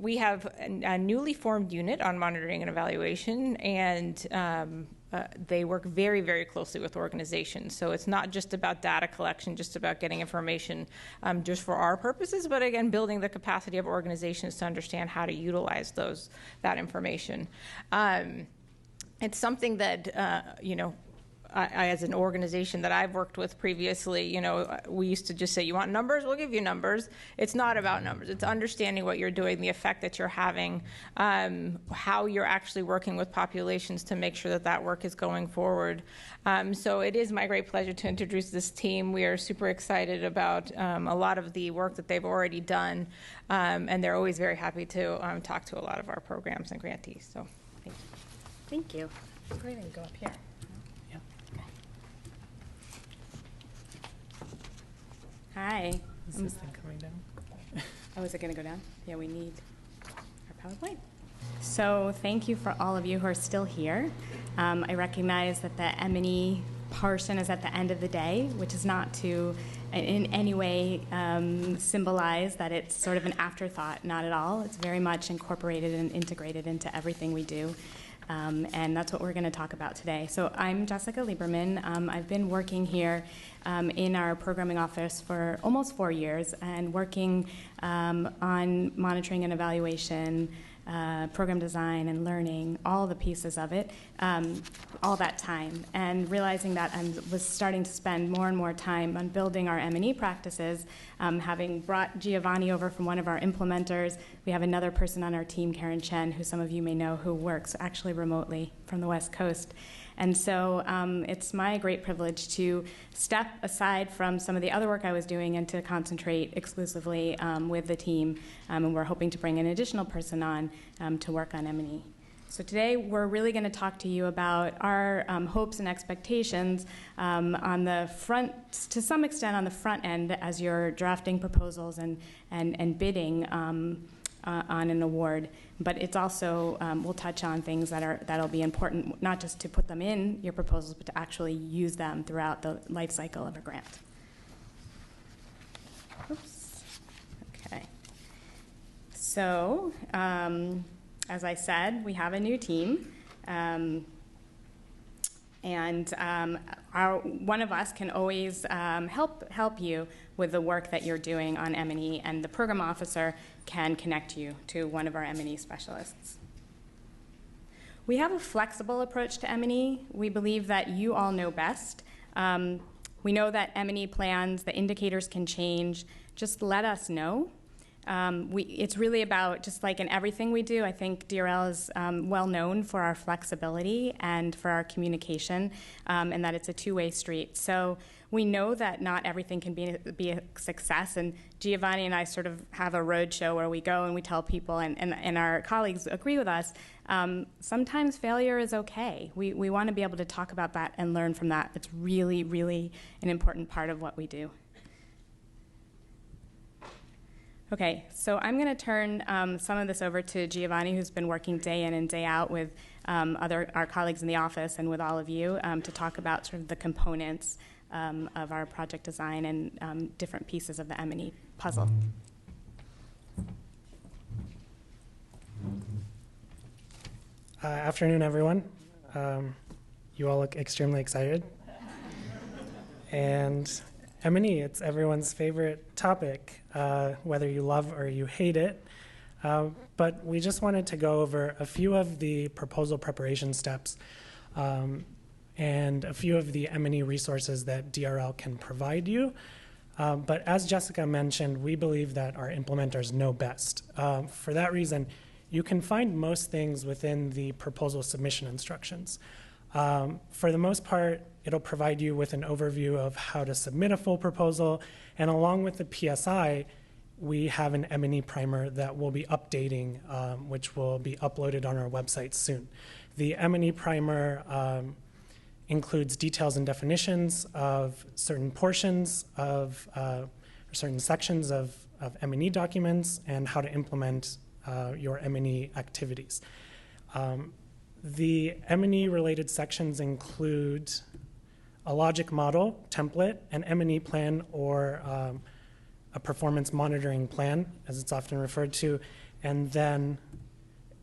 we have a newly formed unit on monitoring and evaluation, and they work very, very closely with organizations. So it's not just about data collection, just about getting information just for our purposes, but again, building the capacity of organizations to understand how to utilize that information. It's something that, I, as an organization that I've worked with previously, we used to just say, you want numbers? We'll give you numbers. It's not about numbers. It's understanding what you're doing, the effect that you're having, how you're actually working with populations to make sure that that work is going forward. So it is my great pleasure to introduce this team. We are super excited about a lot of the work that they've already done, and they're always very happy to talk to a lot of our programs and grantees. So thank you. Thank you. Go ahead and go up here. Hi. Is this thing coming down? Oh, is it going to go down? Yeah, we need our PowerPoint. So thank you for all of you who are still here. I recognize that the M&E portion is at the end of the day, which is not to in any way symbolize that it's sort of an afterthought, not at all. It's very much incorporated and integrated into everything we do. And that's what we're going to talk about today. So I'm Jessica Lieberman. I've been working here in our programming office for almost 4 years and working on monitoring and evaluation, program design and learning, all the pieces of it, all that time. And realizing that I was starting to spend more and more time on building our M&E practices, having brought Giovanni over from one of our implementers. We have another person on our team, Karen Chen, who some of you may know, who works actually remotely from the West Coast. And so it's my great privilege to step aside from some of the other work I was doing and to concentrate exclusively with the team. And we're hoping to bring an additional person on to work on M&E. So today we're really going to talk to you about our hopes and expectations on the front, to some extent on the front end as you're drafting proposals and bidding on an award. But it's also, we'll touch on things that'll be important, not just to put them in your proposals, but to actually use them throughout the life cycle of a grant. Oops. Okay. So, as I said, we have a new team. One of us can always help you with the work that you're doing on M&E, and the program officer can connect you to one of our M&E specialists. We have a flexible approach to M&E. We believe that you all know best. We know that M&E plans, the indicators can change. Just let us know. It's really about, just like in everything we do, I think DRL is well known for our flexibility and for our communication, and that it's a two-way street. So we know that not everything can be a success, and Giovanni and I sort of have a roadshow where we go and we tell people, and our colleagues agree with us, sometimes failure is okay. We want to be able to talk about that and learn from that. It's really, really an important part of what we do. Okay, so I'm going to turn some of this over to Giovanni, who's been working day in and day out with our colleagues in the office and with all of you to talk about sort of the components of our project design and different pieces of the M&E puzzle. Afternoon, everyone. You all look extremely excited. And M&E, it's everyone's favorite topic, whether you love or you hate it. But we just wanted to go over a few of the proposal preparation steps and a few of the M&E resources that DRL can provide you. But as Jessica mentioned, we believe that our implementers know best. For that reason, you can find most things within the proposal submission instructions. For the most part, it'll provide you with an overview of how to submit a full proposal, and along with the PSI, we have an M&E primer that we'll be updating, which will be uploaded on our website soon. The M&E primer includes details and definitions of certain portions of, or certain sections of M&E documents and how to implement your M&E activities. The M&E related sections include a logic model template, an M&E plan, or a performance monitoring plan, as it's often referred to, and then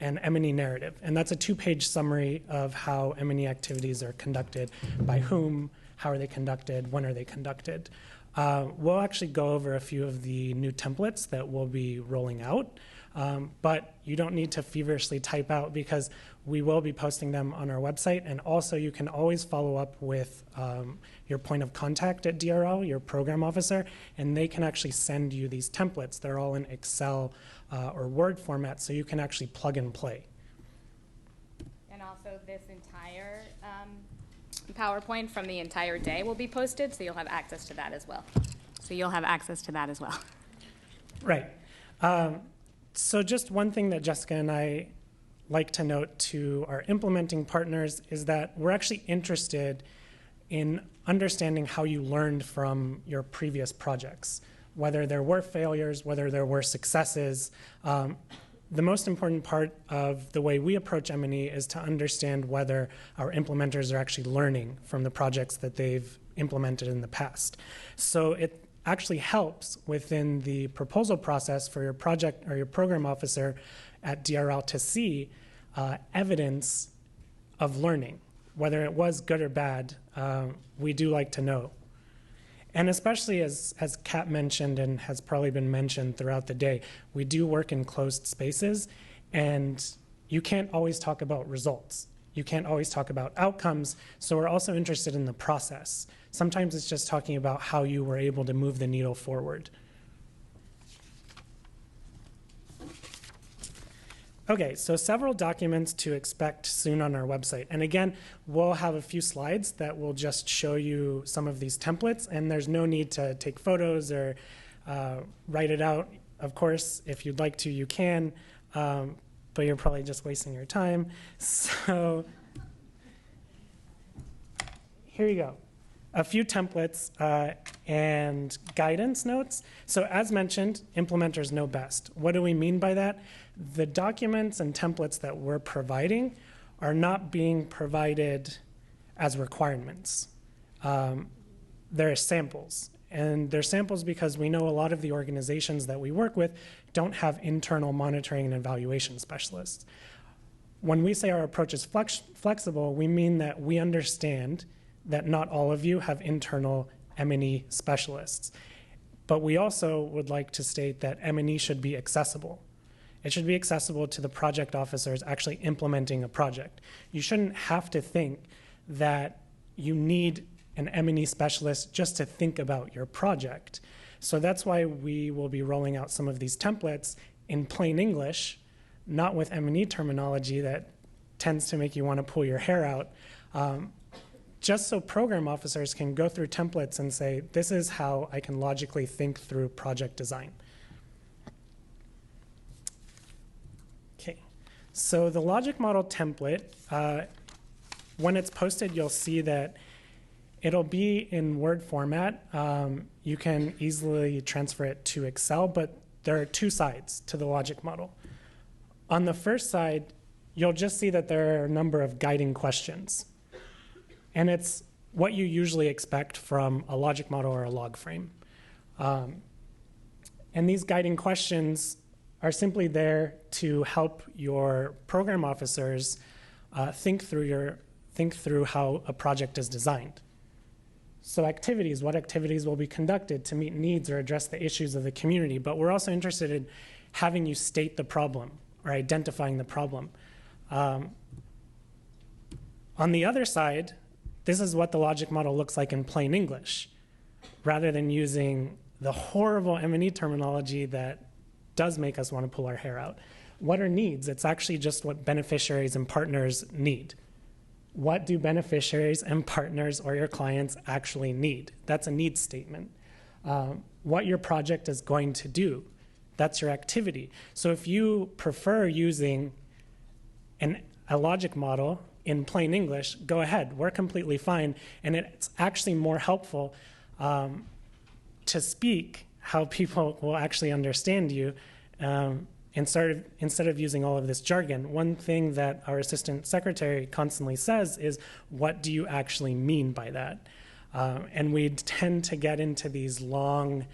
an M&E narrative. And that's a 2-page summary of how M&E activities are conducted, by whom, how are they conducted, when are they conducted. We'll actually go over a few of the new templates that we'll be rolling out, but you don't need to feverishly type out because we will be posting them on our website. And also you can always follow up with your point of contact at DRL, your program officer, and they can actually send you these templates. They're all in Excel or Word format, so you can actually plug and play. And also this entire PowerPoint from the entire day will be posted, so you'll have access to that as well. Right. So just one thing that Jessica and I like to note to our implementing partners is that we're actually interested in understanding how you learned from your previous projects, whether there were failures, whether there were successes. The most important part of the way we approach M&E is to understand whether our implementers are actually learning from the projects that they've implemented in the past. So it actually helps within the proposal process for your project or your program officer at DRL to see evidence of learning, whether it was good or bad. We do like to know. And especially as Kat mentioned and has probably been mentioned throughout the day, we do work in closed spaces, and you can't always talk about results. You can't always talk about outcomes, so we're also interested in the process. Sometimes it's just talking about how you were able to move the needle forward. Okay, so several documents to expect soon on our website. And again, we'll have a few slides that will just show you some of these templates, and there's no need to take photos or write it out. Of course, if you'd like to, you can, but you're probably just wasting your time. So here you go. A few templates and guidance notes. So as mentioned, implementers know best. What do we mean by that? The documents and templates that we're providing are not being provided as requirements. They're samples. And they're samples because we know a lot of the organizations that we work with don't have internal monitoring and evaluation specialists. When we say our approach is flexible, we mean that we understand that not all of you have internal M&E specialists. But we also would like to state that M&E should be accessible. It should be accessible to the project officers actually implementing a project. You shouldn't have to think that you need an M&E specialist just to think about your project. So that's why we will be rolling out some of these templates in plain English, not with M&E terminology that tends to make you want to pull your hair out, just so program officers can go through templates and say, this is how I can logically think through project design. Okay, so the logic model template, when it's posted, you'll see that it'll be in Word format. You can easily transfer it to Excel, but there are two sides to the logic model. On the first side, you'll just see that there are a number of guiding questions. And it's what you usually expect from a logic model or a log frame. And these guiding questions are simply there to help your program officers think through how a project is designed. So activities, what activities will be conducted to meet needs or address the issues of the community, but we're also interested in having you state the problem or identifying the problem. On the other side, this is what the logic model looks like in plain English, rather than using the horrible M&E terminology that does make us want to pull our hair out. What are needs? It's actually just what beneficiaries and partners need. What do beneficiaries and partners or your clients actually need? That's a needs statement. What your project is going to do, that's your activity. So if you prefer using a logic model in plain English, go ahead, we're completely fine. And it's actually more helpful to speak how people will actually understand you instead of using all of this jargon. One thing that our assistant secretary constantly says is, what do you actually mean by that? And we tend to get into these long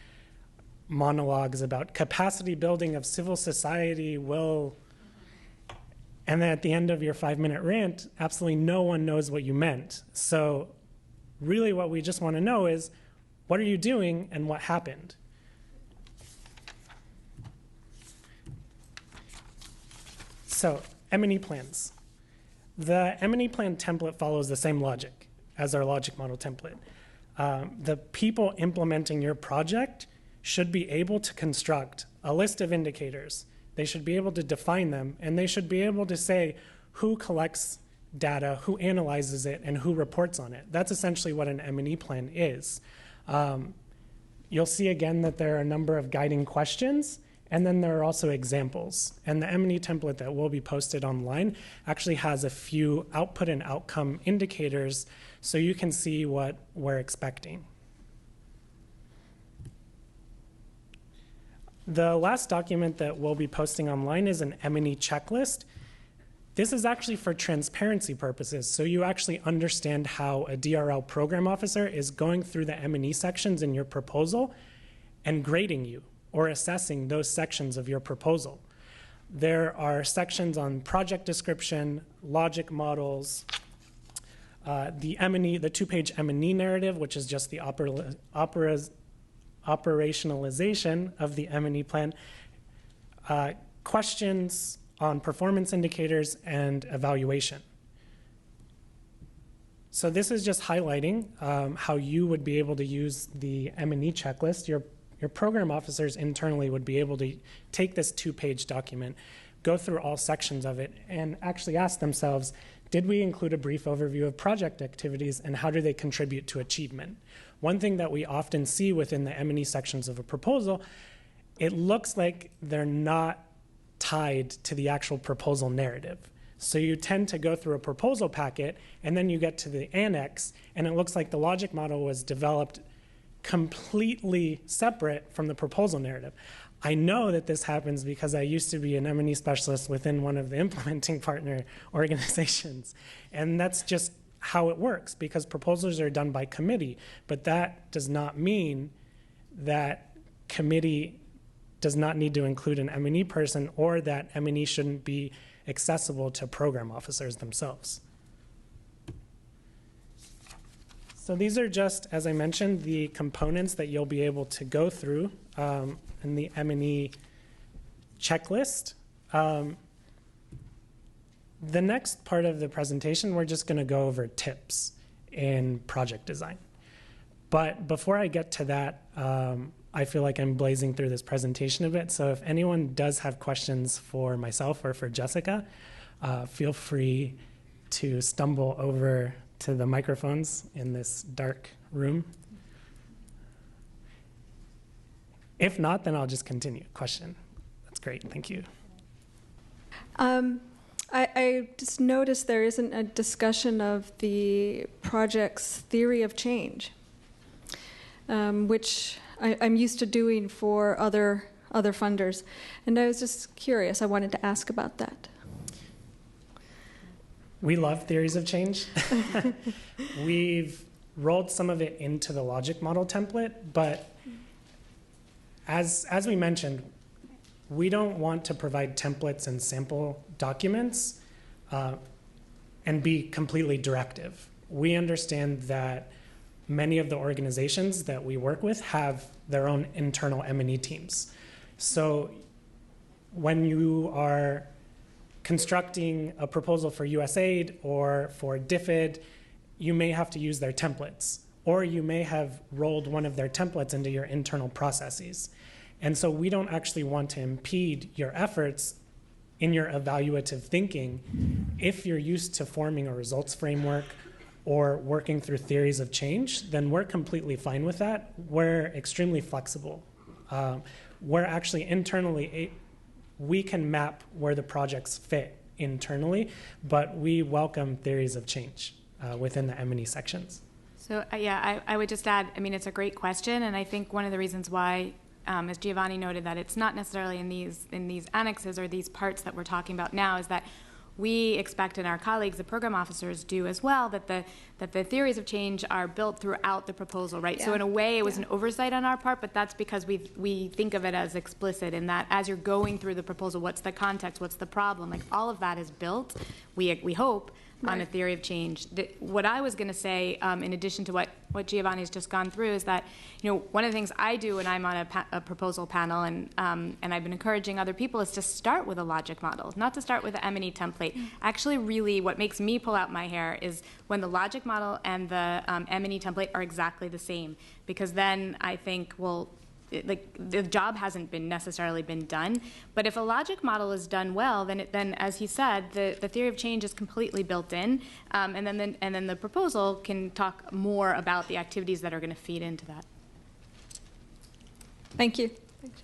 monologues about capacity building of civil society will, and then at the end of your 5-minute rant, absolutely no one knows what you meant. So really what we just want to know is, what are you doing and what happened? So M&E plans. The M&E plan template follows the same logic as our logic model template. The people implementing your project should be able to construct a list of indicators. They should be able to define them, and they should be able to say who collects data, who analyzes it, and who reports on it. That's essentially what an M&E plan is. You'll see again that there are a number of guiding questions, and then there are also examples. And the M&E template that will be posted online actually has a few output and outcome indicators so you can see what we're expecting. The last document that we'll be posting online is an M&E checklist. This is actually for transparency purposes, so you actually understand how a DRL program officer is going through the M&E sections in your proposal and grading you or assessing those sections of your proposal. There are sections on project description, logic models, the M&E, the 2-page M&E narrative, which is just the operationalization of the M&E plan, questions on performance indicators and evaluation. So this is just highlighting how you would be able to use the M&E checklist. Your program officers internally would be able to take this 2-page document, go through all sections of it, and actually ask themselves, did we include a brief overview of project activities and how do they contribute to achievement? One thing that we often see within the M&E sections of a proposal, it looks like they're not tied to the actual proposal narrative. So you tend to go through a proposal packet and then you get to the annex and it looks like the logic model was developed completely separate from the proposal narrative. I know that this happens because I used to be an M&E specialist within one of the implementing partner organizations. And that's just how it works because proposals are done by committee, but that does not mean that committee does not need to include an M&E person or that M&E shouldn't be accessible to program officers themselves. So these are just, as I mentioned, the components that you'll be able to go through in the M&E checklist. The next part of the presentation, we're just going to go over tips in project design. But before I get to that, I feel like I'm blazing through this presentation a bit. So if anyone does have questions for myself or for Jessica, feel free to stumble over to the microphones in this dark room. If not, then I'll just continue. Question. That's great. Thank you. I just noticed there isn't a discussion of the project's theory of change, which I'm used to doing for other funders. And I was just curious. I wanted to ask about that. We love theories of change. We've rolled some of it into the logic model template, but as we mentioned, we don't want to provide templates and sample documents and be completely directive. We understand that many of the organizations that we work with have their own internal M&E teams. So when you are constructing a proposal for USAID or for DFID, you may have to use their templates, or you may have rolled one of their templates into your internal processes. And so we don't actually want to impede your efforts in your evaluative thinking if you're used to forming a results framework or working through theories of change, then we're completely fine with that. We're extremely flexible. We're actually internally, we can map where the projects fit internally, but we welcome theories of change within the M&E sections. So yeah, I would just add, I mean, it's a great question, and I think one of the reasons why, as Giovanni noted, that it's not necessarily in these annexes or these parts that we're talking about now, is that we expect, and our colleagues, the program officers, do as well, that the theories of change are built throughout the proposal, right? So in a way, it was an oversight on our part, but that's because we think of it as explicit in that as you're going through the proposal, what's the context, what's the problem, like all of that is built, we hope, on a theory of change. What I was going to say, in addition to what Giovanni's just gone through, is that, you know, one of the things I do when I'm on a proposal panel, and I've been encouraging other people, is to start with a logic model, not to start with the M&E template. Actually, really, what makes me pull out my hair is when the logic model and the M&E template are exactly the same, because then I think, well, the job hasn't necessarily been done. But if a logic model is done well, then as he said, the theory of change is completely built in, and then the proposal can talk more about the activities that are going to feed into that. Thank you. Thanks.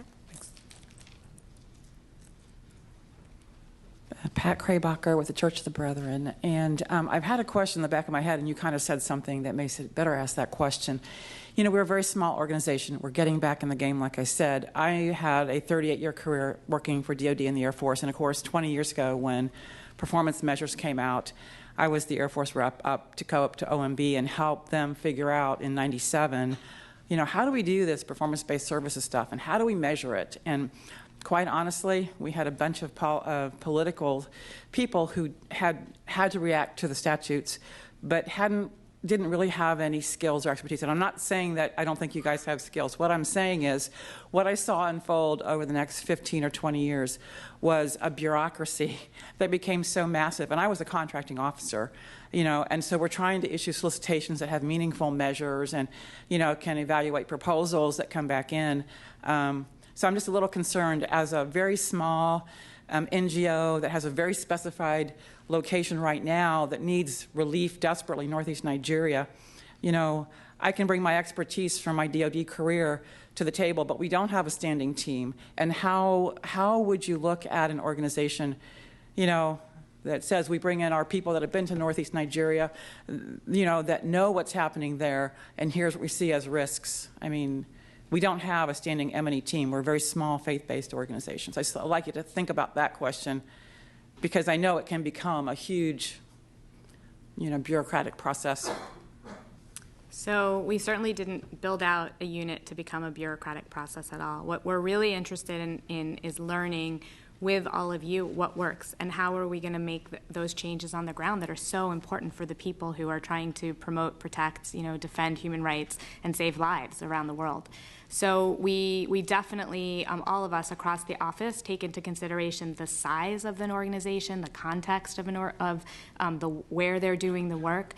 Pat Kraybacher with the Church of the Brethren, and I've had a question in the back of my head, and you kind of said something that makes it better ask that question. You know, we're a very small organization. We're getting back in the game, like I said. I had a 38-year career working for DoD and the Air Force, and of course, 20 years ago when performance measures came out, I was the Air Force rep up to OMB and help them figure out in '97, you know, how do we do this performance-based services stuff, and how do we measure it? And quite honestly, we had a bunch of political people who had to react to the statutes, but didn't really have any skills or expertise. And I'm not saying that I don't think you guys have skills. What I'm saying is what I saw unfold over the next 15 or 20 years was a bureaucracy that became so massive. And I was a contracting officer, you know, and so we're trying to issue solicitations that have meaningful measures and, you know, can evaluate proposals that come back in. So I'm just a little concerned as a very small NGO that has a very specified location right now that needs relief desperately, Northeast Nigeria. You know, I can bring my expertise from my DoD career to the table, but we don't have a standing team. And how would you look at an organization, you know, that says we bring in our people that have been to Northeast Nigeria, you know, that know what's happening there, and here's what we see as risks? I mean, we don't have a standing M&E team. We're a very small faith-based organization. So I'd like you to think about that question, because I know it can become a huge, you know, bureaucratic process. So we certainly didn't build out a unit to become a bureaucratic process at all. What we're really interested in is learning with all of you what works and how are we going to make those changes on the ground that are so important for the people who are trying to promote, protect, you know, defend human rights and save lives around the world. So we definitely, all of us across the office, take into consideration the size of an organization, the context of where they're doing the work.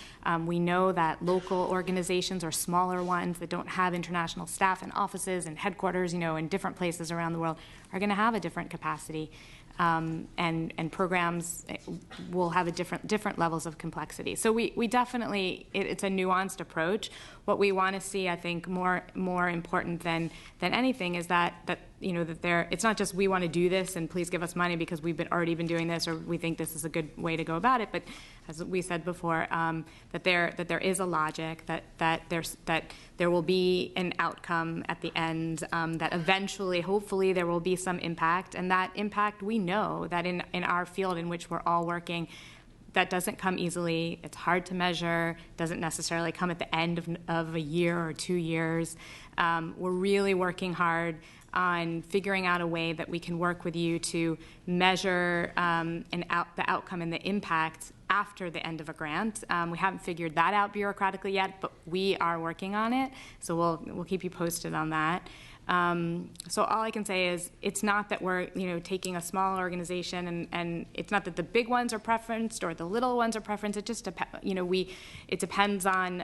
We know that local organizations or smaller ones that don't have international staff and offices and headquarters, you know, in different places around the world are going to have a different capacity. And programs will have a different levels of complexity. So we definitely, it's a nuanced approach. What we want to see, I think, more important than anything is that you know, that it's not just we want to do this and please give us money because we've already been doing this or we think this is a good way to go about it, but as we said before, that there is a logic, that there will be an outcome at the end, that eventually, hopefully, there will be some impact, and that impact we know that in our field in which we're all working, that doesn't come easily. It's hard to measure. Doesn't necessarily come at the end of a year or 2 years. We're really working hard on figuring out a way that we can work with you to measure the outcome and the impact after the end of a grant. We haven't figured that out bureaucratically yet, but we are working on it. So we'll keep you posted on that. So all I can say is it's not that we're, you know, taking a small organization and it's not that the big ones are preferenced or the little ones are preferenced. It just you know, it depends on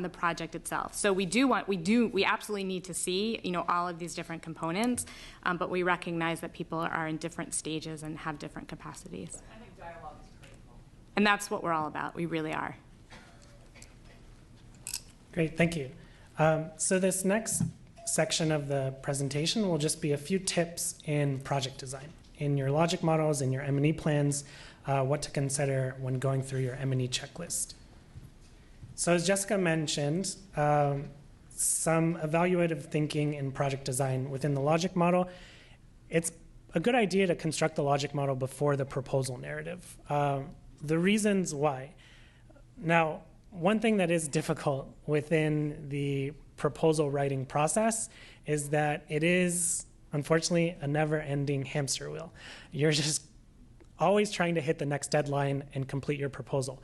the project itself. So we absolutely need to see, you know, all of these different components, but we recognize that people are in different stages and have different capacities. I think dialogue is critical. And that's what we're all about. We really are. Great, thank you. So this next section of the presentation will just be a few tips in project design, in your logic models, in your M&E plans, what to consider when going through your M&E checklist. So as Jessica mentioned, some evaluative thinking in project design within the logic model, it's a good idea to construct the logic model before the proposal narrative. The reasons why. Now, one thing that is difficult within the proposal writing process is that it is, unfortunately, a never-ending hamster wheel. You're just always trying to hit the next deadline and complete your proposal.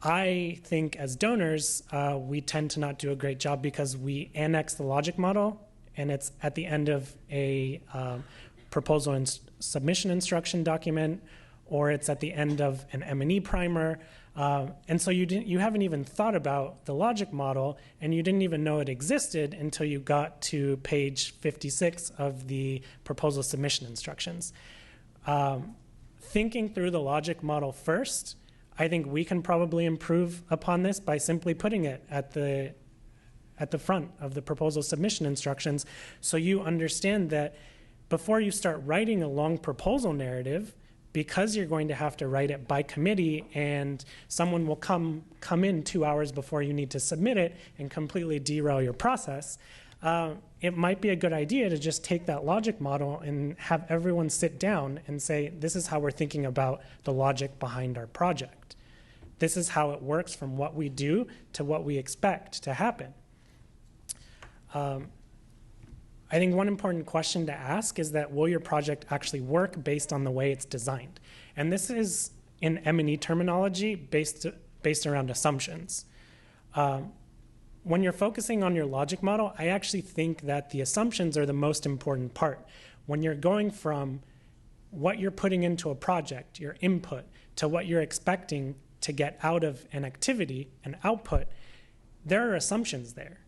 I think as donors, we tend to not do a great job because we annex the logic model, and it's at the end of a proposal and submission instruction document, or it's at the end of an M&E primer. And so you haven't even thought about the logic model, and you didn't even know it existed until you got to page 56 of the proposal submission instructions. Thinking through the logic model first, I think we can probably improve upon this by simply putting it at the front of the proposal submission instructions, so you understand that before you start writing a long proposal narrative, because you're going to have to write it by committee and someone will come in 2 hours before you need to submit it and completely derail your process, it might be a good idea to just take that logic model and have everyone sit down and say, this is how we're thinking about the logic behind our project. This is how it works from what we do to what we expect to happen. I think one important question to ask is that, will your project actually work based on the way it's designed? And this is, in M&E terminology, based around assumptions. When you're focusing on your logic model, I actually think that the assumptions are the most important part. When you're going from what you're putting into a project, your input, to what you're expecting to get out of an activity, an output, there are assumptions there.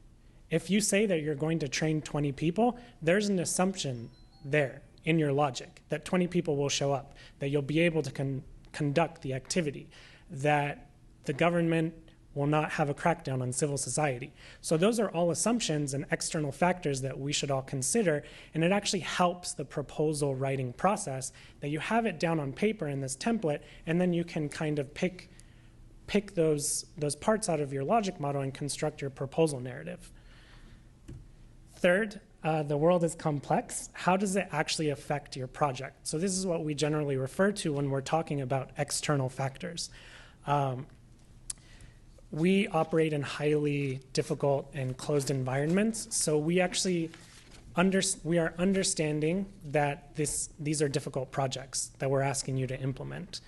If you say that you're going to train 20 people, there's an assumption there in your logic that 20 people will show up, that you'll be able to conduct the activity, that the government will not have a crackdown on civil society. So those are all assumptions and external factors that we should all consider, and it actually helps the proposal writing process that you have it down on paper in this template, and then you can kind of pick those parts out of your logic model and construct your proposal narrative. Third, the world is complex. How does it actually affect your project? So this is what we generally refer to when we're talking about external factors. We operate in highly difficult and closed environments, so we actually we are understanding that these are difficult projects that we're asking you to implement.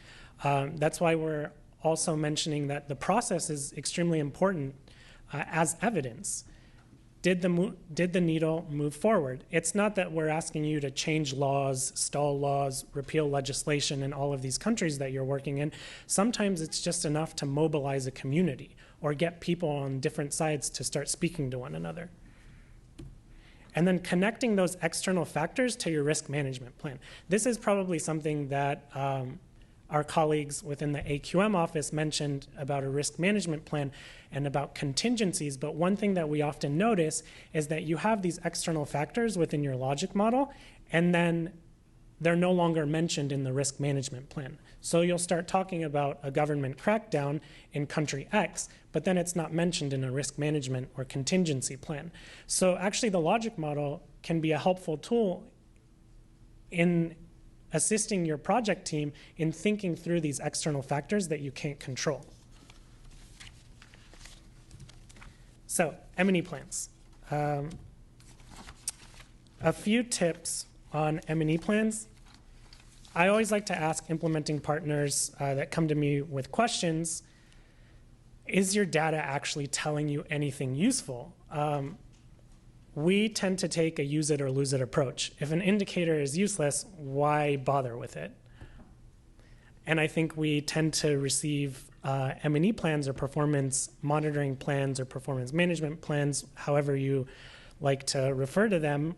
That's why we're also mentioning that the process is extremely important as evidence. Did the needle move forward? It's not that we're asking you to change laws, stall laws, repeal legislation in all of these countries that you're working in. Sometimes it's just enough to mobilize a community or get people on different sides to start speaking to one another. And then connecting those external factors to your risk management plan. This is probably something that our colleagues within the AQM office mentioned about a risk management plan and about contingencies, but one thing that we often notice is that you have these external factors within your logic model, and then they're no longer mentioned in the risk management plan. So you'll start talking about a government crackdown in country X, but then it's not mentioned in a risk management or contingency plan. So actually the logic model can be a helpful tool in assisting your project team in thinking through these external factors that you can't control. So, M&E plans. A few tips on M&E plans. I always like to ask implementing partners that come to me with questions, is your data actually telling you anything useful? We tend to take a use it or lose it approach. If an indicator is useless, why bother with it? And I think we tend to receive M&E plans or performance monitoring plans or performance management plans, however you like to refer to them.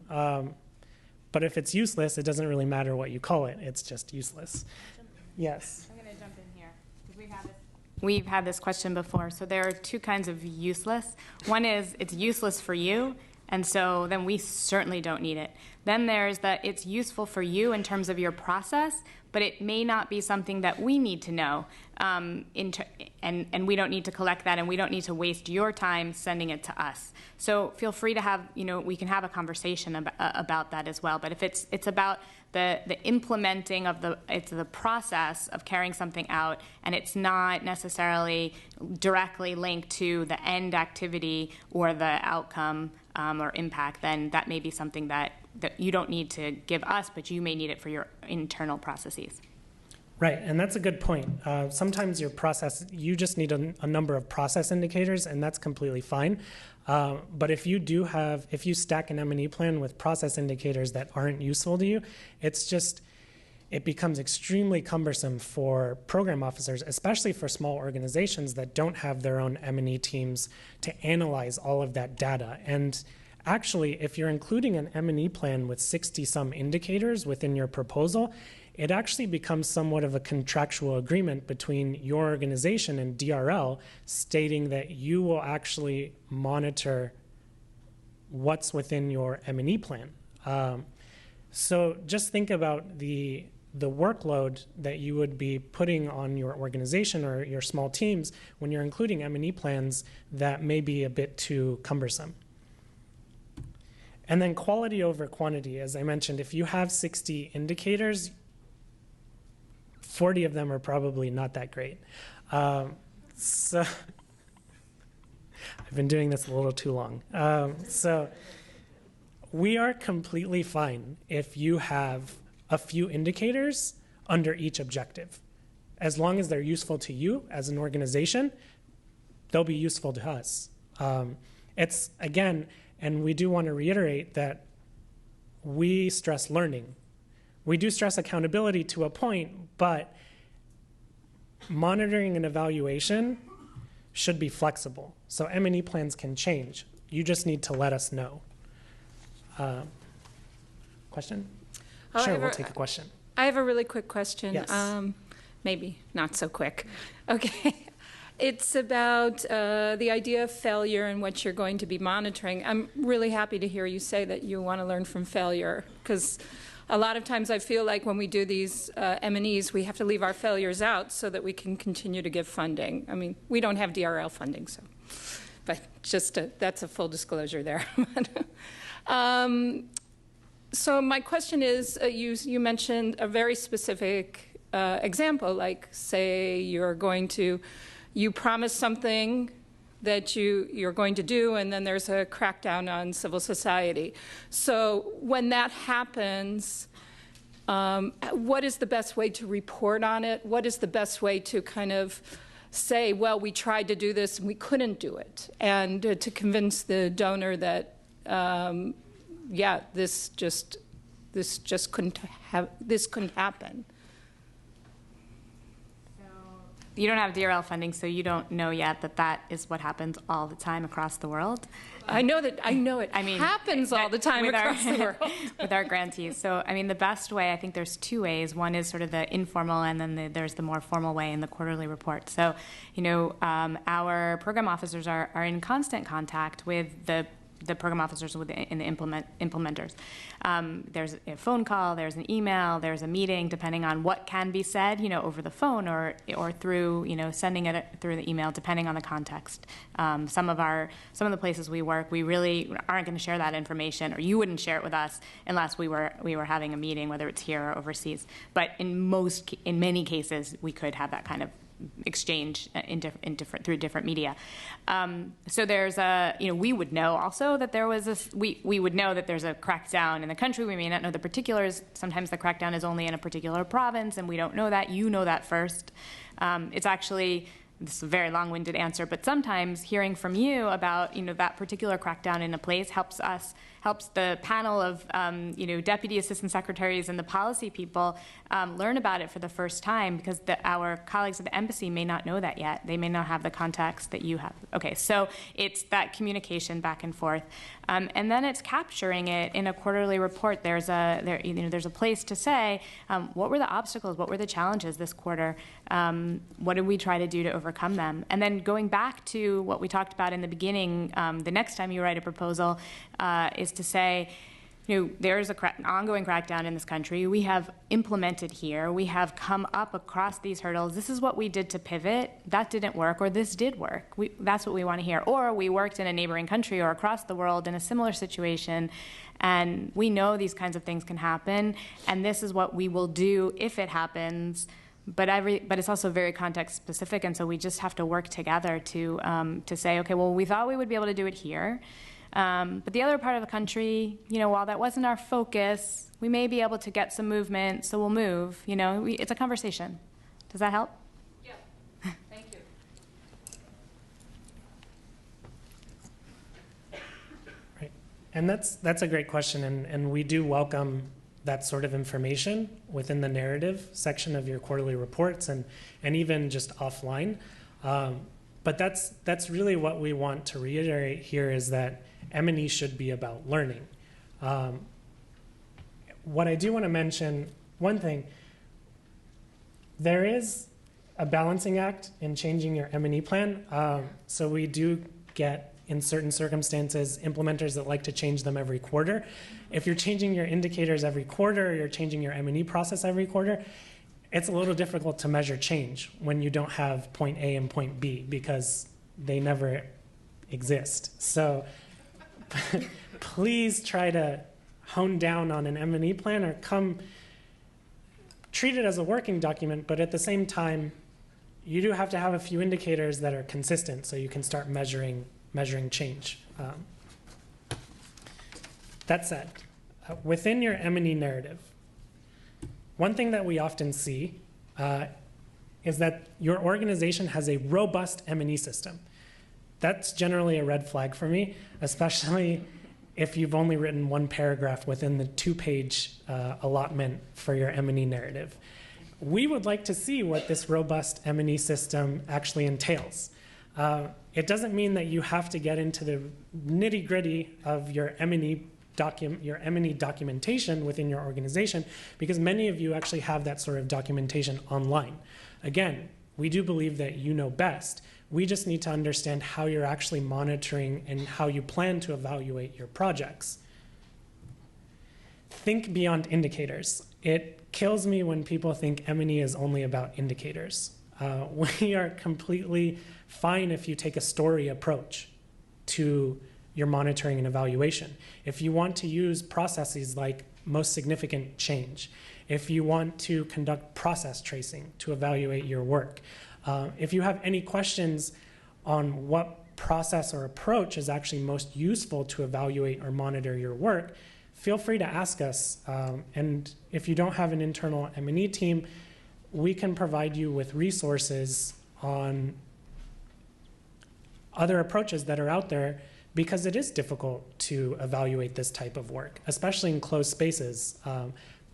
But if it's useless, it doesn't really matter what you call it. It's just useless. Yes? I'm going to jump in here because we've had this question before. So there are two kinds of useless. One is it's useless for you, and so then we certainly don't need it. Then there's that it's useful for you in terms of your process, but it may not be something that we need to know. And we don't need to collect that, and we don't need to waste your time sending it to us. So feel free to have, we can have a conversation about that as well. But if it's about the implementing of the process of carrying something out, and it's not necessarily directly linked to the end activity or the outcome or impact, then that may be something that you don't need to give us, but you may need it for your internal processes. Right, and that's a good point. Sometimes your process, you just need a number of process indicators, and that's completely fine. But if you stack an M&E plan with process indicators that aren't useful to you, it becomes extremely cumbersome for program officers, especially for small organizations that don't have their own M&E teams to analyze all of that data. And actually, if you're including an M&E plan with 60-some indicators within your proposal, it actually becomes somewhat of a contractual agreement between your organization and DRL, stating that you will actually monitor what's within your M&E plan. So just think about the workload that you would be putting on your organization or your small teams when you're including M&E plans that may be a bit too cumbersome. And then quality over quantity, as I mentioned, if you have 60 indicators, 40 of them are probably not that great. So I've been doing this a little too long. So we are completely fine if you have a few indicators under each objective. As long as they're useful to you as an organization, they'll be useful to us. It's, again, and we do want to reiterate that we stress learning. We do stress accountability to a point, but monitoring and evaluation should be flexible. So M&E plans can change. You just need to let us know. Question? Sure, we'll take a question. I have a really quick question. Yes. Maybe not so quick. Okay. It's about the idea of failure and what you're going to be monitoring. I'm really happy to hear you say that you want to learn from failure, because a lot of times I feel like when we do these M&Es, we have to leave our failures out so that we can continue to give funding. I mean, we don't have DRL funding, so, but just that's a full disclosure there. So my question is, you mentioned a very specific example, like say you promise something that you're going to do, and then there's a crackdown on civil society. So when that happens, what is the best way to report on it? What is the best way to kind of say, well, we tried to do this and we couldn't do it, and to convince the donor that, yeah, this couldn't happen? You don't have DRL funding, so you don't know yet that is what happens all the time across the world. I know it happens all the time across the world. With our grantees. So, I mean, the best way, I think there's two ways. One is sort of the informal, and then there's the more formal way in the quarterly report. So, our program officers are in constant contact with the program officers in the implementers. There's a phone call, there's an email, there's a meeting, depending on what can be said, over the phone or through, sending it through the email, depending on the context. Some of the places we work, we really aren't going to share that information, or you wouldn't share it with us unless we were having a meeting, whether it's here or overseas. But in many cases, we could have that kind of exchange through different media. So there's we would know also that there was we would know that there's a crackdown in the country. We may not know the particulars. Sometimes the crackdown is only in a particular province, and we don't know that. You know that first. It's actually, this is a very long-winded answer, but sometimes hearing from you about that particular crackdown in a place helps the panel of deputy assistant secretaries and the policy people learn about it for the first time, because our colleagues at the embassy may not know that yet. They may not have the context that you have. Okay, so it's that communication back and forth, and then it's capturing it in a quarterly report. There's a place to say what were the obstacles, what were the challenges this quarter, what did we try to do to overcome them, and then going back to what we talked about in the beginning. The next time you write a proposal is to say, there's an ongoing crackdown in this country. We have implemented here. We have come up across these hurdles. This is what we did to pivot. That didn't work, or this did work. That's what we want to hear. Or we worked in a neighboring country or across the world in a similar situation, and we know these kinds of things can happen, and this is what we will do if it happens. But it's also very context specific, and so we just have to work together to say, okay, well, we thought we would be able to do it here. But the other part of the country, while that wasn't our focus, we may be able to get some movement, so we'll move. It's a conversation. Does that help? Yeah. Thank you. Right. And that's a great question, and we do welcome that sort of information within the narrative section of your quarterly reports and even just offline. But that's really what we want to reiterate here, is that M&E should be about learning. What I do want to mention, one thing, there is a balancing act in changing your M&E plan. So we do get, in certain circumstances, implementers that like to change them every quarter. If you're changing your indicators every quarter, or you're changing your M&E process every quarter, it's a little difficult to measure change when you don't have point A and point B, because they never exist. So please try to hone down on an M&E plan, or treat it as a working document, but at the same time, you do have to have a few indicators that are consistent so you can start measuring change. That said, within your M&E narrative, one thing that we often see is that your organization has a robust M&E system. That's generally a red flag for me, especially if you've only written one paragraph within the 2-page allotment for your M&E narrative. We would like to see what this robust M&E system actually entails. It doesn't mean that you have to get into the nitty-gritty of your M&E documentation within your organization, because many of you actually have that sort of documentation online. Again, we do believe that you know best. We just need to understand how you're actually monitoring and how you plan to evaluate your projects. Think beyond indicators. It kills me when people think M&E is only about indicators. We are completely fine if you take a story approach to your monitoring and evaluation. If you want to use processes like most significant change, if you want to conduct process tracing to evaluate your work, if you have any questions on what process or approach is actually most useful to evaluate or monitor your work, feel free to ask us. And if you don't have an internal M&E team, we can provide you with resources on other approaches that are out there, because it is difficult to evaluate this type of work, especially in closed spaces.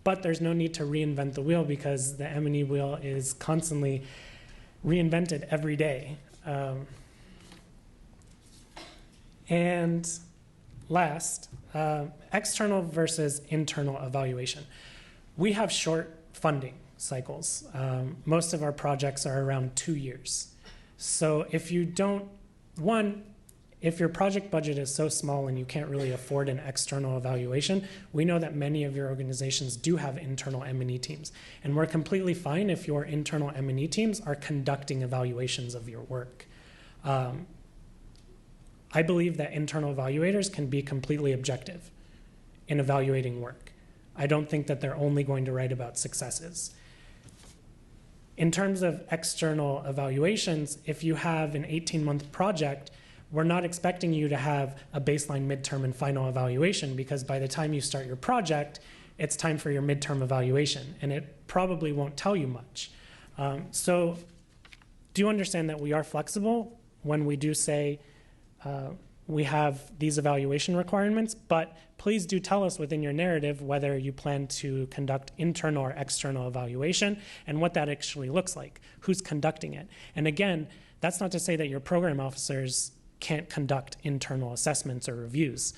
But there's no need to reinvent the wheel, because the M&E wheel is constantly reinvented every day. And last, external versus internal evaluation. We have short funding cycles. Most of our projects are around 2 years. So if you don't, if your project budget is so small and you can't really afford an external evaluation, we know that many of your organizations do have internal M&E teams. And we're completely fine if your internal M&E teams are conducting evaluations of your work. I believe that internal evaluators can be completely objective in evaluating work. I don't think that they're only going to write about successes. In terms of external evaluations, if you have an 18-month project, we're not expecting you to have a baseline, midterm, and final evaluation, because by the time you start your project, it's time for your midterm evaluation, and it probably won't tell you much. So do understand that we are flexible when we do say we have these evaluation requirements, but please do tell us within your narrative whether you plan to conduct internal or external evaluation and what that actually looks like, who's conducting it. And again, that's not to say that your program officers can't conduct internal assessments or reviews.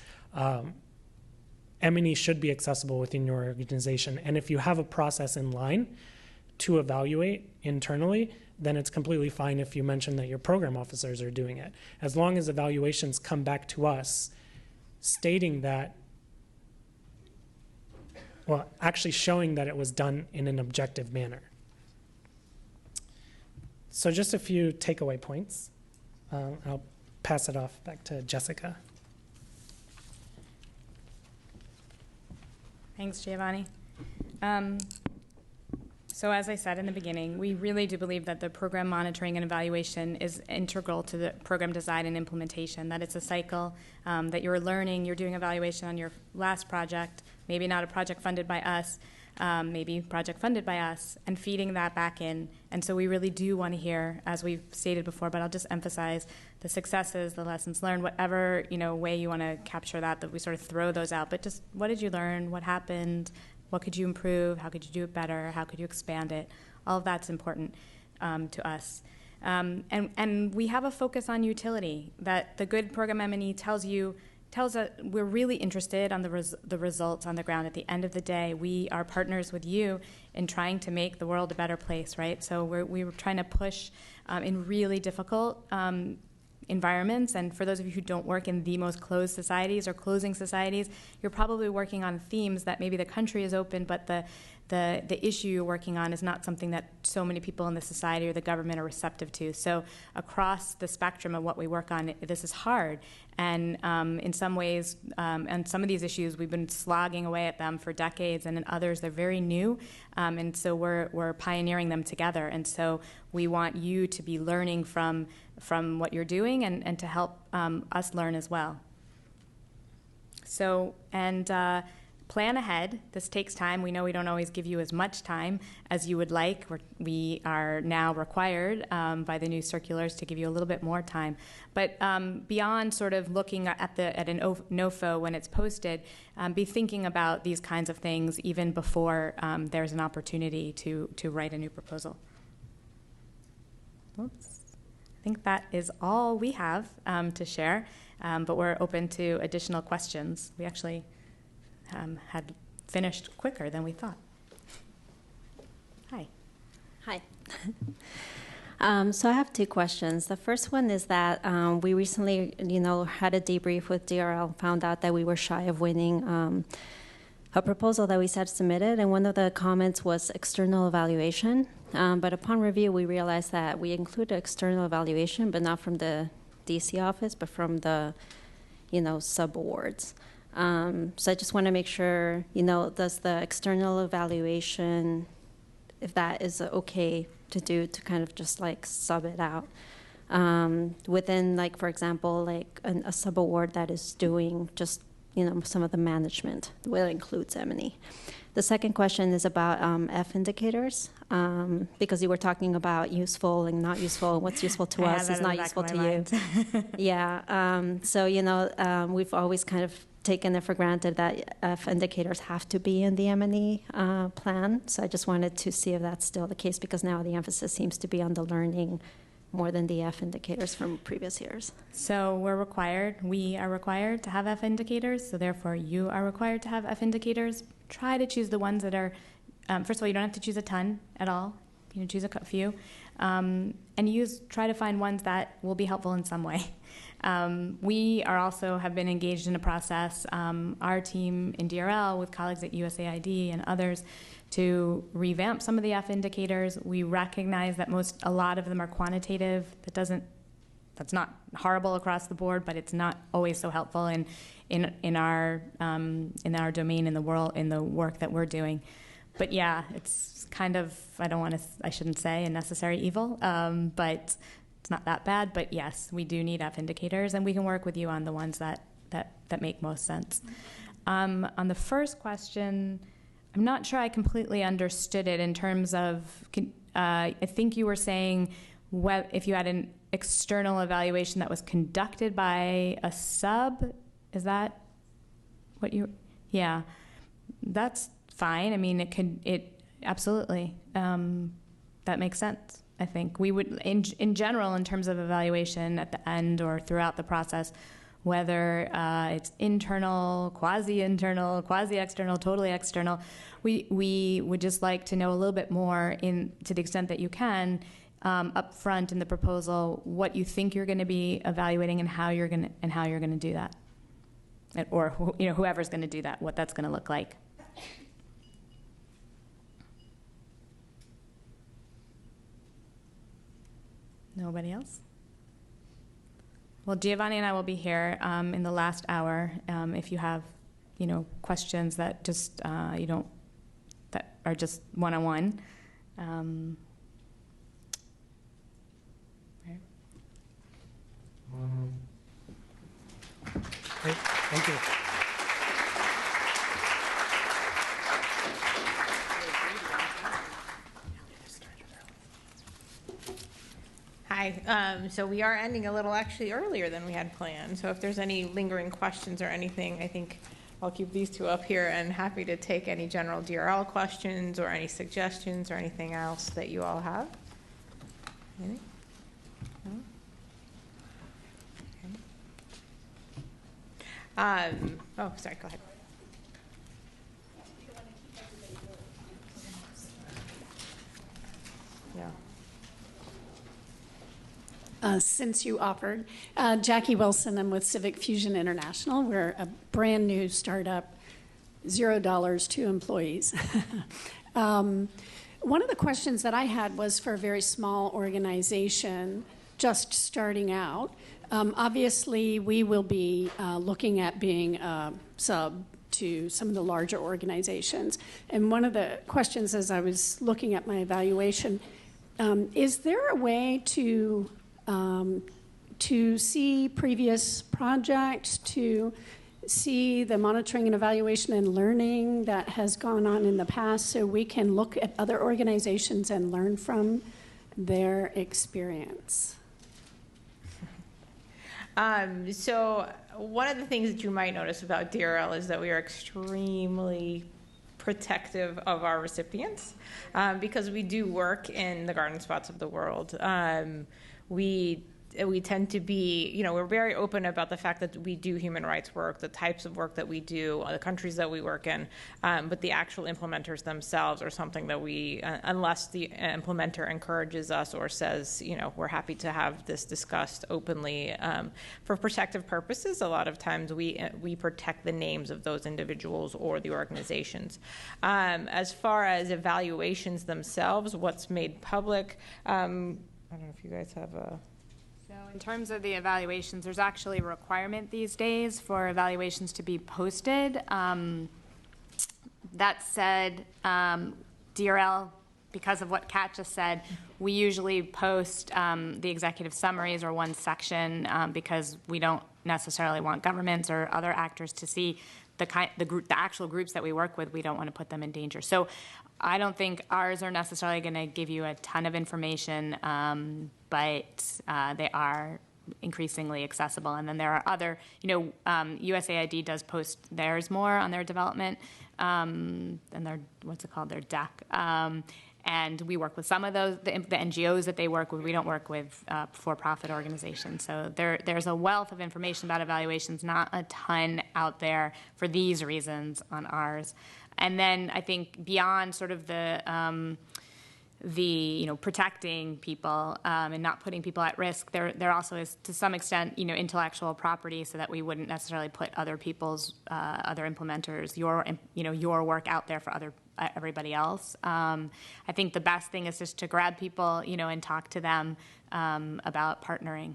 M&E should be accessible within your organization. And if you have a process in line to evaluate internally, then it's completely fine if you mention that your program officers are doing it. As long as evaluations come back to us stating that well, actually showing that it was done in an objective manner. So just a few takeaway points. I'll pass it off back to Jessica. Thanks, Giovanni. So as I said in the beginning, we really do believe that the program monitoring and evaluation is integral to the program design and implementation, that it's a cycle, that you're learning, you're doing evaluation on your last project, maybe not a project funded by us, maybe project funded by us, and feeding that back in. And so we really do want to hear, as we've stated before, but I'll just emphasize the successes, the lessons learned, whatever way you want to capture that we sort of throw those out. But just what did you learn? What happened? What could you improve? How could you do it better? How could you expand it? All of that's important to us. And we have a focus on utility, that the good program M&E tells us we're really interested on the results on the ground. At the end of the day, we are partners with you in trying to make the world a better place, right? So we're trying to push in really difficult environments. And for those of you who don't work in the most closed societies or closing societies, you're probably working on themes that maybe the country is open, but the issue you're working on is not something that so many people in the society or the government are receptive to. So across the spectrum of what we work on, this is hard. And in some ways, and some of these issues, we've been slogging away at them for decades, and in others, they're very new. And so we're pioneering them together. And so we want you to be learning from what you're doing and to help us learn as well. So, plan ahead. This takes time. We know we don't always give you as much time as you would like. We are now required by the new circulars to give you a little bit more time. But beyond sort of looking at an NOFO when it's posted, be thinking about these kinds of things even before there's an opportunity to write a new proposal. Whoops. I think that is all we have to share, but we're open to additional questions. We actually had finished quicker than we thought. Hi. Hi. So I have two questions. The first one is that we recently, had a debrief with DRL, found out that we were shy of winning a proposal that we had submitted, and one of the comments was external evaluation. But upon review, we realized that we included external evaluation, but not from the DC office, but from the, sub-awards. So I just want to make sure, does the external evaluation, if that is okay to do, to kind of just like sub it out within, like, for example, like a sub-award that is doing just, some of the management, where it includes M&E. The second question is about F indicators, because you were talking about useful and not useful. What's useful to us is not useful to you. Yeah. So, we've always kind of taken it for granted that F indicators have to be in the M&E plan. So I just wanted to see if that's still the case, because now the emphasis seems to be on the learning more than the F indicators from previous years. So we are required to have F indicators, so therefore you are required to have F indicators. Try to choose the ones that are, first of all, you don't have to choose a ton at all. You can choose a few. And try to find ones that will be helpful in some way. We have been engaged in a process, our team in DRL with colleagues at USAID and others, to revamp some of the F indicators. We recognize that a lot of them are quantitative. That's not horrible across the board, but it's not always so helpful in our domain in the world, in the work that we're doing. But yeah, it's kind of, I shouldn't say a necessary evil, but it's not that bad. But yes, we do need F indicators, and we can work with you on the ones that make most sense. On the first question, I'm not sure I completely understood it in terms of, I think you were saying if you had an external evaluation that was conducted by a sub, is that what yeah, that's fine. I mean, it absolutely, that makes sense. I think we would, in general, in terms of evaluation at the end or throughout the process, whether it's internal, quasi-internal, quasi-external, totally external, we would just like to know a little bit more, to the extent that you can, up front in the proposal, what you think you're going to be evaluating and how you're going to do that, or whoever's going to do that, what that's going to look like. Nobody else? Well, Giovanni and I will be here in the last hour if you have, questions that just that are just one-on-one. Right. Great. Thank you. Hi. So we are ending a little actually earlier than we had planned. So if there's any lingering questions or anything, I think I'll keep these two up here and happy to take any general DRL questions or any suggestions or anything else that you all have. Anything? No? Okay. Oh, sorry, go ahead. Yeah. Since you offered. Jackie Wilson, I'm with Civic Fusion International. We're a brand new startup, $0 to employees. One of the questions that I had was for a very small organization just starting out. Obviously, we will be looking at being a sub to some of the larger organizations. And one of the questions as I was looking at my evaluation, is there a way to see previous projects, to see the monitoring and evaluation and learning that has gone on in the past so we can look at other organizations and learn from their experience? So one of the things that you might notice about DRL is that we are extremely protective of our recipients because we do work in the garden spots of the world. We tend to be, we're very open about the fact that we do human rights work, the types of work that we do, the countries that we work in, but the actual implementers themselves are something that we, unless the implementer encourages us or says, we're happy to have this discussed openly for protective purposes. A lot of times we protect the names of those individuals or the organizations. As far as evaluations themselves, what's made public, I don't know if you guys have a... So in terms of the evaluations, there's actually a requirement these days for evaluations to be posted. That said, DRL, because of what Kat just said, we usually post the executive summaries or one section because we don't necessarily want governments or other actors to see the actual groups that we work with. We don't want to put them in danger. So I don't think ours are necessarily going to give you a ton of information, but they are increasingly accessible. And then there are other, USAID does post theirs more on their development and their, their deck. And we work with some of those, the NGOs that they work with. We don't work with for-profit organizations. So there's a wealth of information about evaluations, not a ton out there for these reasons on ours. And then I think beyond sort of the protecting people and not putting people at risk, there also is to some extent intellectual property, so that we wouldn't necessarily put other people's other implementers your work out there for everybody else. I think the best thing is just to grab people and talk to them about partnering.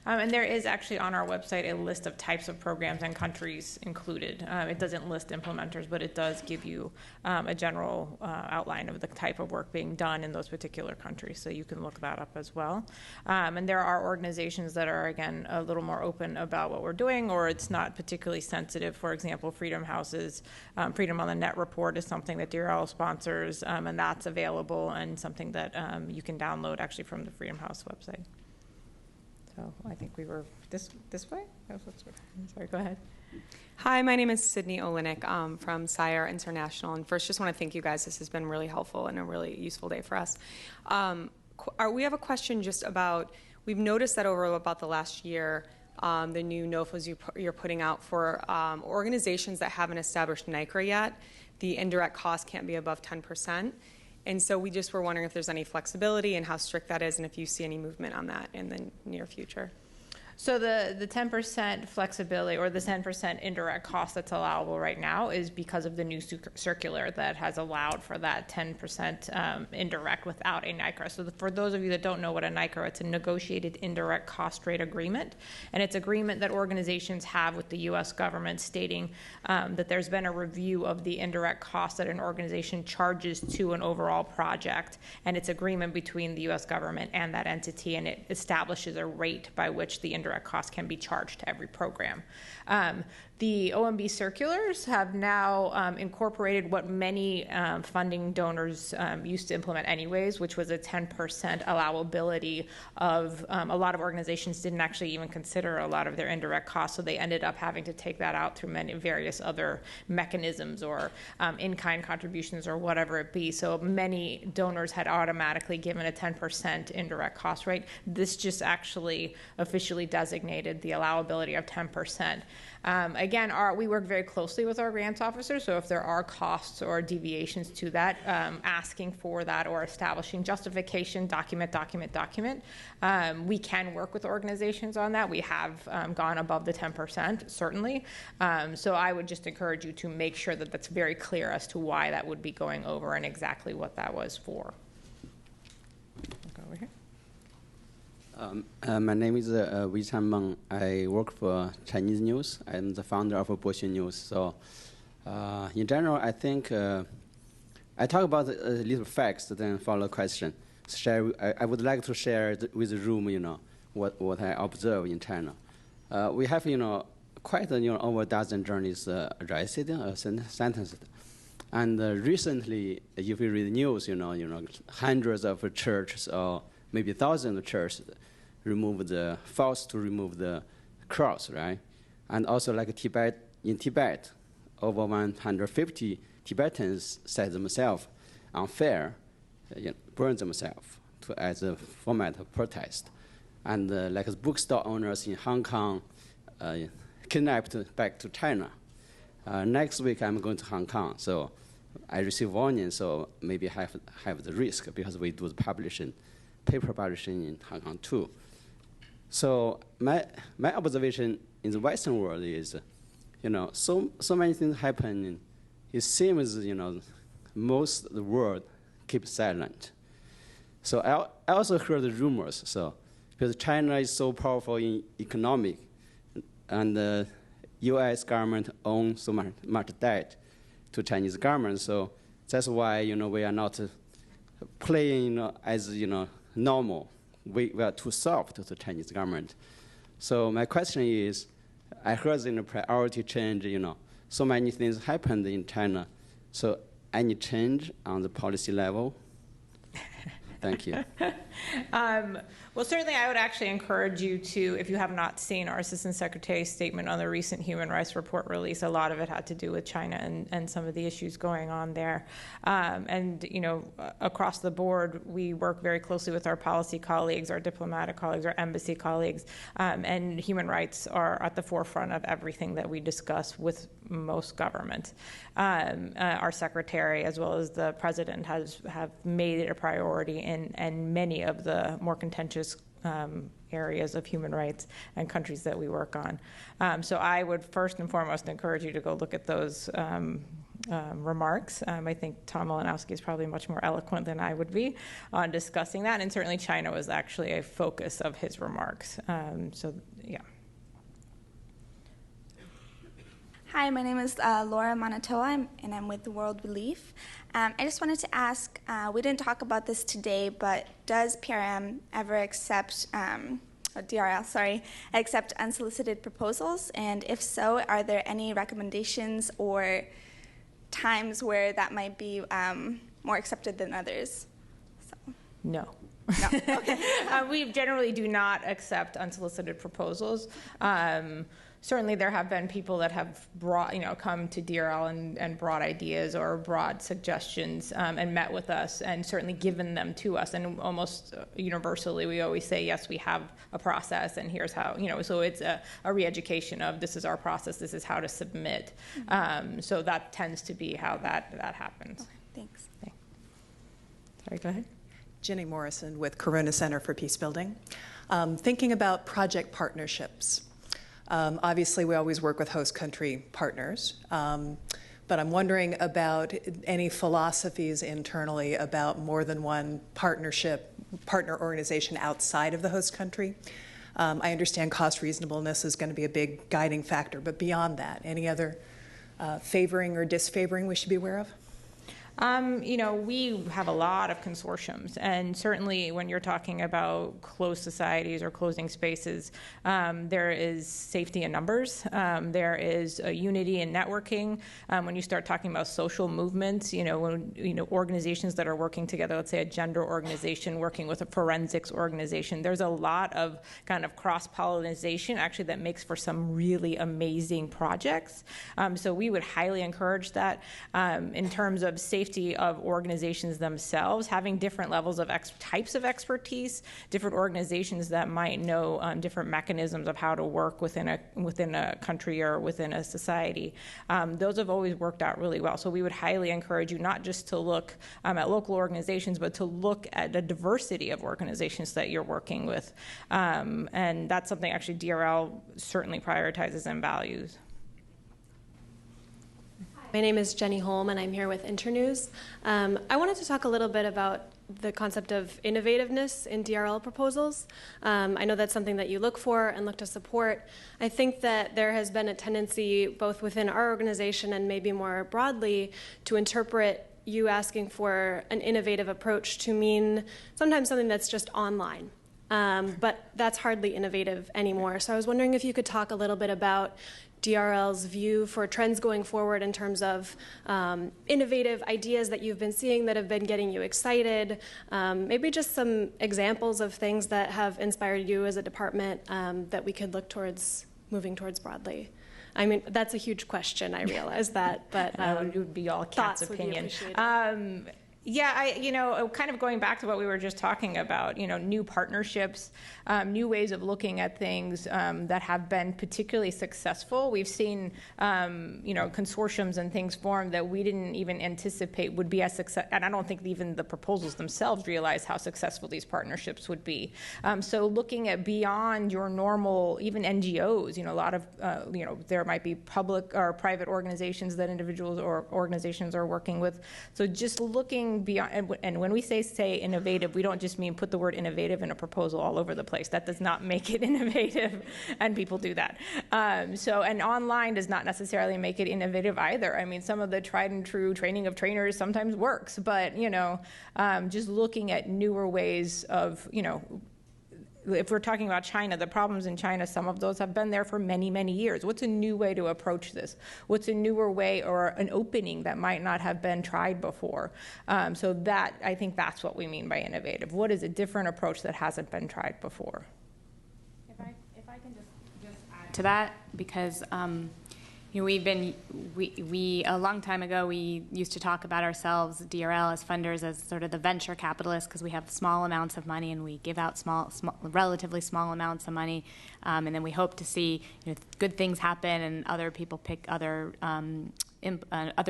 And there is actually on our website a list of types of programs and countries included. It doesn't list implementers, but it does give you a general outline of the type of work being done in those particular countries. So you can look that up as well. And there are organizations that are, again, a little more open about what we're doing, or it's not particularly sensitive. For example, Freedom House's Freedom on the Net report is something that DRL sponsors, and that's available and something that you can download actually from the Freedom House website. So I think we were this way? Sorry, go ahead. Hi, my name is Sydney Olenek from SIRE International. And first, just want to thank you guys. This has been really helpful and a really useful day for us. We have a question just about, we've noticed that over about the last year, the new NOFAs you're putting out for organizations that haven't established NICRA yet, the indirect cost can't be above 10%. And so we just were wondering if there's any flexibility and how strict that is, and if you see any movement on that in the near future. So the 10% flexibility or the 10% indirect cost that's allowable right now is because of the new circular that has allowed for that 10% indirect without a NICRA. So for those of you that don't know what a NICRA, it's a negotiated indirect cost rate agreement, and it's agreement that organizations have with the U.S. government stating that there's been a review of the indirect cost that an organization charges to an overall project, and it's agreement between the U.S. government and that entity, and it establishes a rate by which the indirect cost can be charged to every program. The OMB circulars have now incorporated what many funding donors used to implement anyways, which was a 10% allowability of a lot of organizations didn't actually even consider a lot of their indirect costs, so they ended up having to take that out through many various other mechanisms or in-kind contributions or whatever it be. So many donors had automatically given a 10% indirect cost rate. This just actually officially designated the allowability of 10%. Again, we work very closely with our grants officers, so if there are costs or deviations to that, asking for that or establishing justification, document. We can work with organizations on that. We have gone above the 10%, certainly. So I would just encourage you to make sure that that's very clear as to why that would be going over and exactly what that was for. I'll go over here. My name is Wei Chan Meng. I work for Chinese News. I'm the founder of Boxue News. So, in general, I think I talk about a little facts, then follow question. I would like to share with the room, what I observe in China. We have, quite over a dozen journalists arrested, sentenced. And recently, if you read the news, hundreds of churches or maybe thousands of churches forced to remove the cross, right? And also like in Tibet, over 150 Tibetans set themselves on fire, burn themselves as a format of protest. And like bookstore owners in Hong Kong kidnapped back to China. Next week I'm going to Hong Kong, so I receive warning, so maybe have the risk because we do the paper publishing in Hong Kong too. So my observation in the Western world is, so many things happen. It seems, most of the world keeps silent. So I also heard the rumors. So because China is so powerful in economic, and the U.S. government owns so much debt to Chinese government. So that's why we are not playing as normal. We are too soft to the Chinese government. So my question is, I heard in the priority change, so many things happened in China. So any change on the policy level? Thank you. Well, certainly I would actually encourage you to, if you have not seen our Assistant Secretary's statement on the recent Human Rights Report release, a lot of it had to do with China and some of the issues going on there. And, across the board, we work very closely with our policy colleagues, our diplomatic colleagues, our embassy colleagues, and human rights are at the forefront of everything that we discuss with most governments. Our secretary, as well as the president, have made it a priority in many of the more contentious areas of human rights and countries that we work on. So I would first and foremost encourage you to go look at those remarks. I think Tom Malinowski is probably much more eloquent than I would be on discussing that, and certainly China was actually a focus of his remarks. So, yeah. Hi, my name is Laura Manatoa, and I'm with World Relief. I just wanted to ask, we didn't talk about this today, but does PRM ever accept, DRL, accept unsolicited proposals? And if so, are there any recommendations or times where that might be more accepted than others? So. No. No. Okay. We generally do not accept unsolicited proposals. Certainly there have been people that have come to DRL and brought ideas or brought suggestions and met with us and certainly given them to us. And almost universally, we always say, yes, we have a process and here's how, so it's a re-education of this is our process, this is how to submit. So that tends to be how that happens. Okay, thanks. Okay. Sorry, go ahead. Jenny Morrison with Corona Center for Peacebuilding. Thinking about project partnerships. Obviously, we always work with host country partners, but I'm wondering about any philosophies internally about more than one partner organization outside of the host country. I understand cost reasonableness is going to be a big guiding factor, but beyond that, any other favoring or disfavoring we should be aware of? You know, we have a lot of consortiums, and certainly when you're talking about closed societies or closing spaces, there is safety in numbers. There is a unity in networking. When you start talking about social movements, when organizations that are working together, let's say a gender organization working with a forensics organization, there's a lot of kind of cross-pollination actually that makes for some really amazing projects. So we would highly encourage that. In terms of safety of organizations themselves, having different levels of types of expertise, different organizations that might know different mechanisms of how to work within a country or within a society. Those have always worked out really well. So we would highly encourage you not just to look at local organizations, but to look at the diversity of organizations that you're working with. And that's something actually DRL certainly prioritizes and values. My name is Jenny Holm, and I'm here with Internews. I wanted to talk a little bit about the concept of innovativeness in DRL proposals. I know that's something that you look for and look to support. I think that there has been a tendency, both within our organization and maybe more broadly, to interpret you asking for an innovative approach to mean sometimes something that's just online. But that's hardly innovative anymore. So I was wondering if you could talk a little bit about DRL's view for trends going forward in terms of innovative ideas that you've been seeing that have been getting you excited, maybe just some examples of things that have inspired you as a department that we could look towards moving towards broadly. I mean, that's a huge question, I realize that, but it would be all Kat's opinion. Yeah, kind of going back to what we were just talking about, new partnerships, new ways of looking at things that have been particularly successful. We've seen, consortiums and things form that we didn't even anticipate would be as successful, and I don't think even the proposals themselves realize how successful these partnerships would be. So looking at beyond your normal, even NGOs, a lot of, there might be public or private organizations that individuals or organizations are working with. So just looking beyond, and when we say innovative, we don't just mean put the word innovative in a proposal all over the place. That does not make it innovative, and people do that. And online does not necessarily make it innovative either. I mean, some of the tried and true training of trainers sometimes works, but just looking at newer ways of, if we're talking about China, the problems in China, some of those have been there for many, many years. What's a new way to approach this? What's a newer way or an opening that might not have been tried before? So that, I think that's what we mean by innovative. What is a different approach that hasn't been tried before? If I can just add to that, because we a long time ago, we used to talk about ourselves, DRL, as funders, as sort of the venture capitalists, because we have small amounts of money and we give out relatively small amounts of money, and then we hope to see good things happen and other people other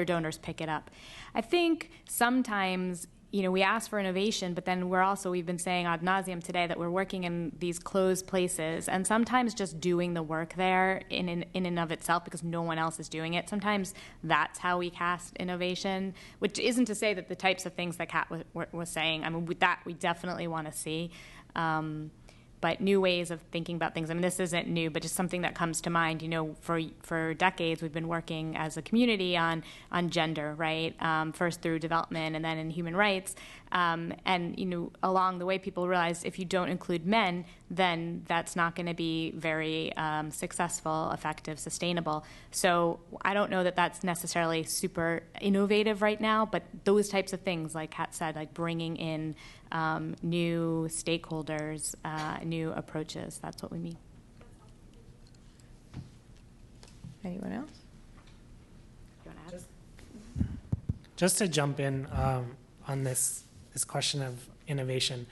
donors pick it up. I think sometimes we ask for innovation, but then we've been saying ad nauseum today that we're working in these closed places, and sometimes just doing the work there in and of itself, because no one else is doing it, sometimes that's how we cast innovation, which isn't to say that the types of things that Kat was saying, I mean, with that we definitely want to see. But new ways of thinking about things. I mean, this isn't new, but just something that comes to mind. For decades, we've been working as a community on gender, right? First through development and then in human rights. And along the way, people realized if you don't include men, then that's not going to be very successful, effective, sustainable. So I don't know that that's necessarily super innovative right now, but those types of things, like Kat said, like bringing in new stakeholders, new approaches. That's what we mean. Anyone else? You want to add? Just to jump in on this question of innovation,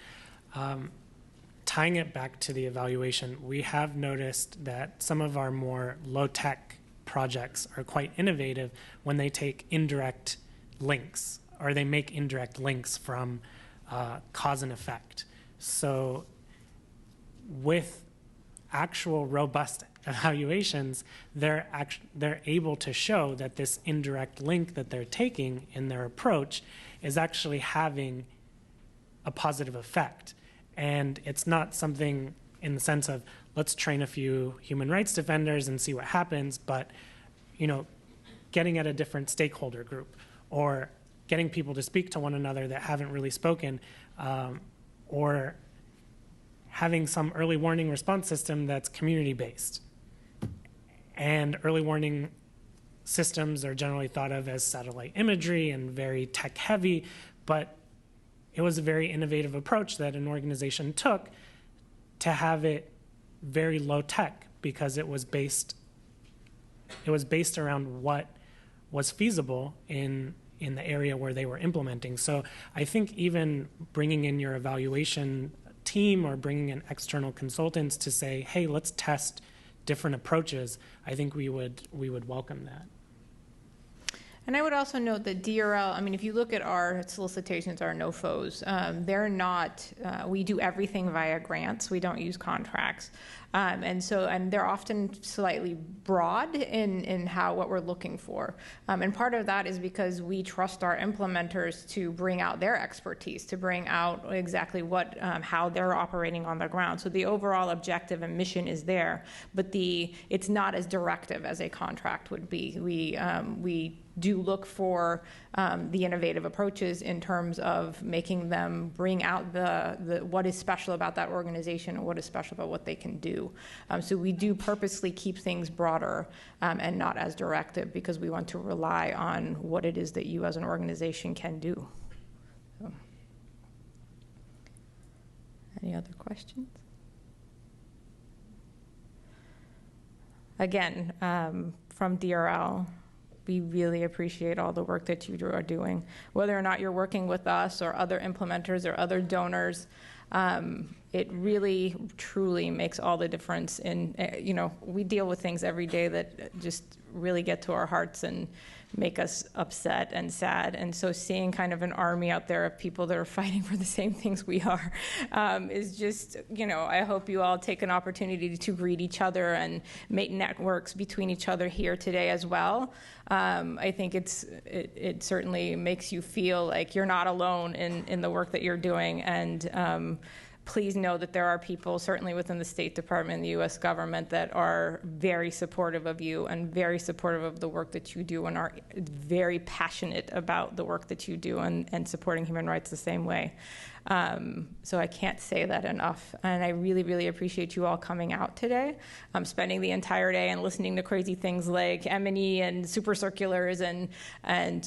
tying it back to the evaluation, we have noticed that some of our more low-tech projects are quite innovative when they take indirect links, or they make indirect links from cause and effect. So with actual robust evaluations, they're able to show that this indirect link that they're taking in their approach is actually having a positive effect. And it's not something in the sense of, let's train a few human rights defenders and see what happens, but, you know, getting at a different stakeholder group, or getting people to speak to one another that haven't really spoken, or having some early warning response system that's community-based. And early warning systems are generally thought of as satellite imagery and very tech-heavy, but it was a very innovative approach that an organization took to have it very low-tech, because it was based around what was feasible in the area where they were implementing. So I think even bringing in your evaluation team or bringing in external consultants to say, hey, let's test different approaches, I think we would welcome that. And I would also note that DRL, I mean, if you look at our solicitations, our NOFOs, they're not, we do everything via grants. We don't use contracts. And they're often slightly broad in what we're looking for. And part of that is because we trust our implementers to bring out their expertise, to bring out exactly how they're operating on the ground. So the overall objective and mission is there, but it's not as directive as a contract would be. We do look for the innovative approaches in terms of making them bring out the what is special about that organization and what is special about what they can do. So we do purposely keep things broader and not as directive, because we want to rely on what it is that you as an organization can do. So. Any other questions? Again, from DRL, we really appreciate all the work that you are doing. Whether or not you're working with us or other implementers or other donors, it really, truly makes all the difference. We deal with things every day that just really get to our hearts and make us upset and sad. And so seeing kind of an army out there of people that are fighting for the same things we are is just, I hope you all take an opportunity to greet each other and make networks between each other here today as well. I think it certainly makes you feel like you're not alone in the work that you're doing. And please know that there are people, certainly within the State Department and the U.S. government, that are very supportive of you and very supportive of the work that you do and are very passionate about the work that you do and supporting human rights the same way. So I can't say that enough. And I really, really appreciate you all coming out today, spending the entire day and listening to crazy things like M&E and super circulars and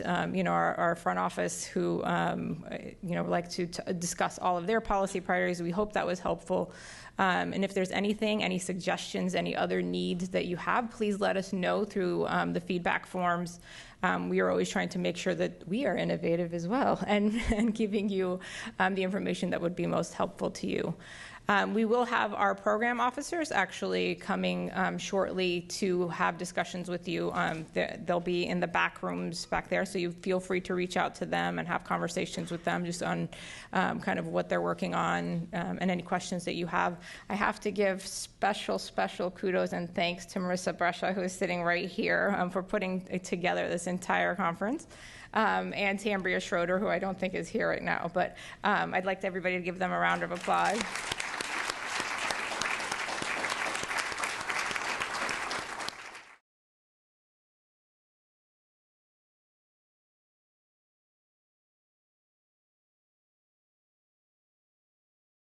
our front office who, like to discuss all of their policy priorities. We hope that was helpful. And if there's any suggestions, any other needs that you have, please let us know through the feedback forms. We are always trying to make sure that we are innovative as well and giving you the information that would be most helpful to you. We will have our program officers actually coming shortly to have discussions with you. They'll be in the back rooms back there, so you feel free to reach out to them and have conversations with them just on kind of what they're working on and any questions that you have. I have to give special kudos and thanks to Marissa Brescia, who is sitting right here, for putting together this entire conference. And to Ambria Schroeder, who I don't think is here right now, but I'd like everybody to give them a round of applause.